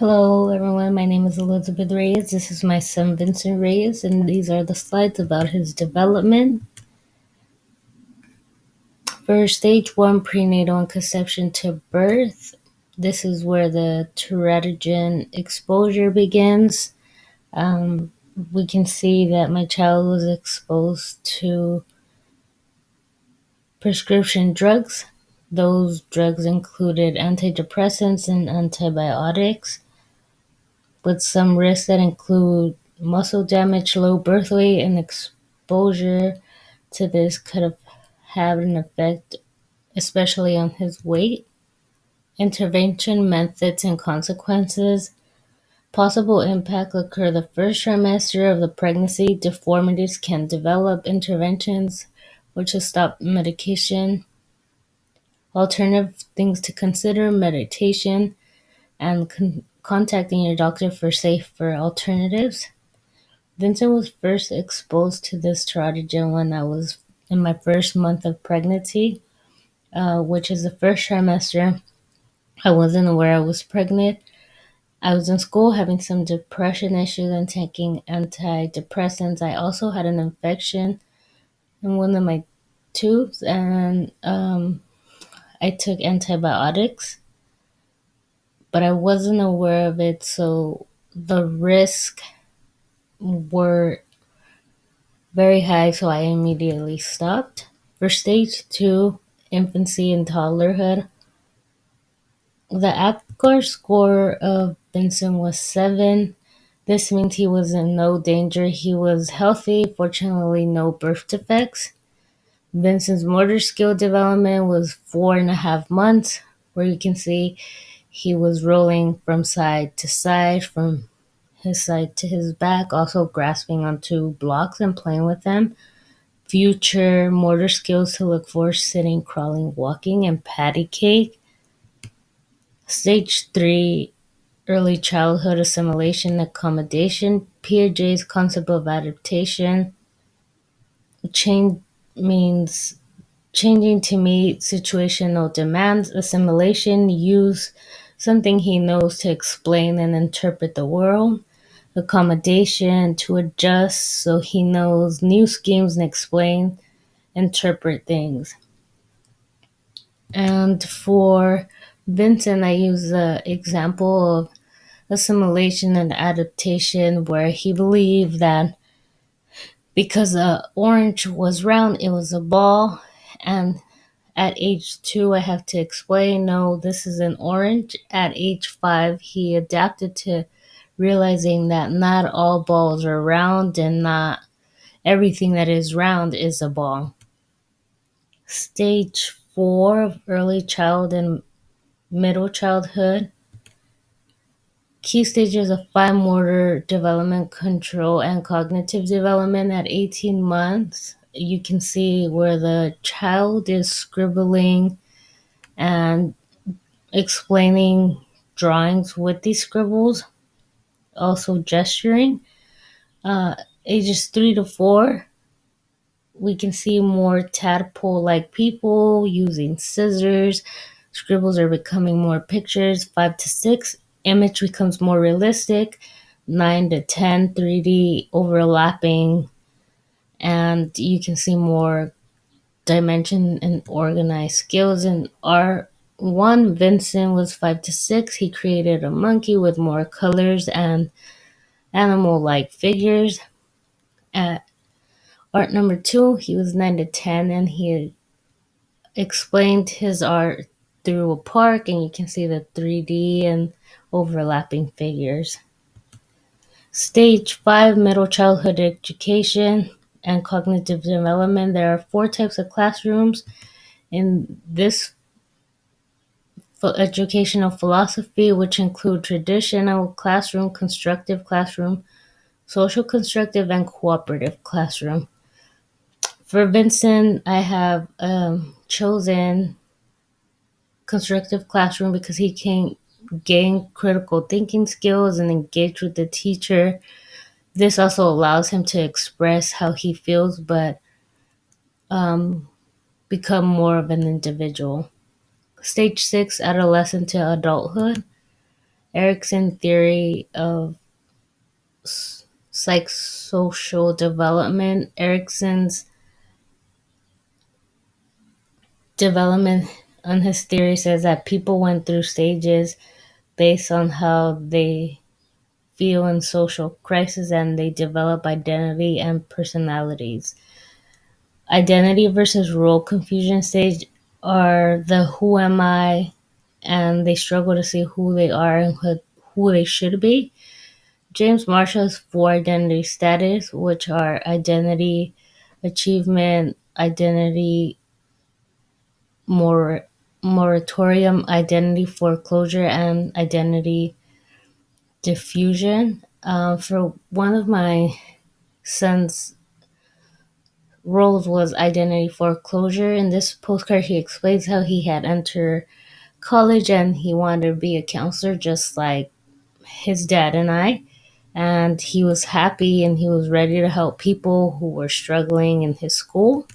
Hello, everyone. My name is Elizabeth Reyes. This is my son, Vincent Reyes, and these are the slides about his development. For stage one, prenatal and conception to birth, this is where the teratogen exposure begins. We can see that my child was exposed to prescription drugs. Those drugs included antidepressants and antibiotics, with some risks that include muscle damage, low birth weight, and exposure to this could have an effect, especially on his weight. Intervention methods and consequences. Possible impact occur the first trimester of the pregnancy. Deformities can develop. Interventions, which is stop medication. Alternative things to consider: meditation and contacting your doctor for safer alternatives. Vincent was first exposed to this teratogen when I was in my first month of pregnancy, which is the first trimester. I wasn't aware I was pregnant. I was in school having some depression issues and taking antidepressants. I also had an infection in one of my tubes, and I took antibiotics, but I wasn't aware of it, so the risks were very high, so I immediately stopped. For stage two, infancy and toddlerhood, the APGAR score of Vincent was 7. This means he was in no danger. He was healthy, fortunately, no birth defects. Vincent's motor skill development was 4.5 months, where you can see he was rolling from side to side, from his side to his back, also grasping onto blocks and playing with them. Future motor skills to look for: sitting, crawling, walking, and patty cake. Stage 3, early childhood assimilation accommodation. Piaget's concept of adaptation. Change means changing to meet situational demands. Assimilation, use something he knows to explain and interpret the world. Accommodation, to adjust so he knows new schemes and interpret things. And for Vincent, I use the example of assimilation and adaptation, where he believed that because the orange was round, it was a ball. And at age 2, I have to explain, no, this is an orange. At age 5, he adapted to realizing that not all balls are round and not everything that is round is a ball. Stage 4 of early child and middle childhood. Key stages of fine motor development, control, and cognitive development at 18 months. You can see where the child is scribbling and explaining drawings with these scribbles, also gesturing. Ages 3 to 4, we can see more tadpole-like people using scissors. Scribbles are becoming more pictures. 5 to 6, image becomes more realistic. 9 to 10, 3D overlapping, and you can see more dimension and organized skills. In R1, Vincent was 5 to 6. He created a monkey with more colors and animal-like figures. At art number 2, he was 9 to 10, and he explained his art through a park, and you can see the 3D and overlapping figures. Stage 5, middle childhood education and cognitive development. There are 4 types of classrooms in this educational philosophy, which include traditional classroom, constructive classroom, social constructive, and cooperative classroom. For Vincent, I have chosen constructive classroom because he can gain critical thinking skills and engage with the teacher. This also allows him to express how he feels, but become more of an individual. Stage 6, adolescent to adulthood. Erikson theory of psychosocial development. Erikson's development on his theory says that people went through stages based on how they feel in social crisis, and they develop identity and personalities. Identity versus role confusion stage are the who am I, and they struggle to see who they are and who they should be. James Marshall has four identity status, which are identity achievement, identity moratorium, identity foreclosure, and identity diffusion. For one of my son's roles was identity foreclosure. In this postcard, he explains how he had entered college and he wanted to be a counselor just like his dad and I. And he was happy and he was ready to help people who were struggling in his school.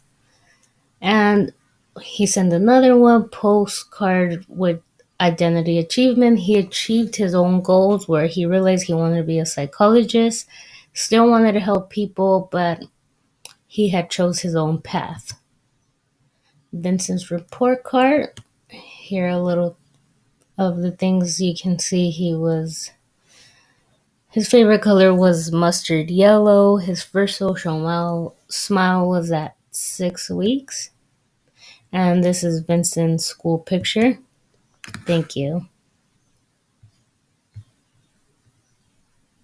And he sent another one postcard with identity achievement. He achieved his own goals where he realized he wanted to be a psychologist, still wanted to help people, but he had chose his own path. Vincent's report card. Here are a little of the things you can see. His favorite color was mustard yellow. His first social smile was at 6 weeks. And this is Vincent's school picture. Thank you.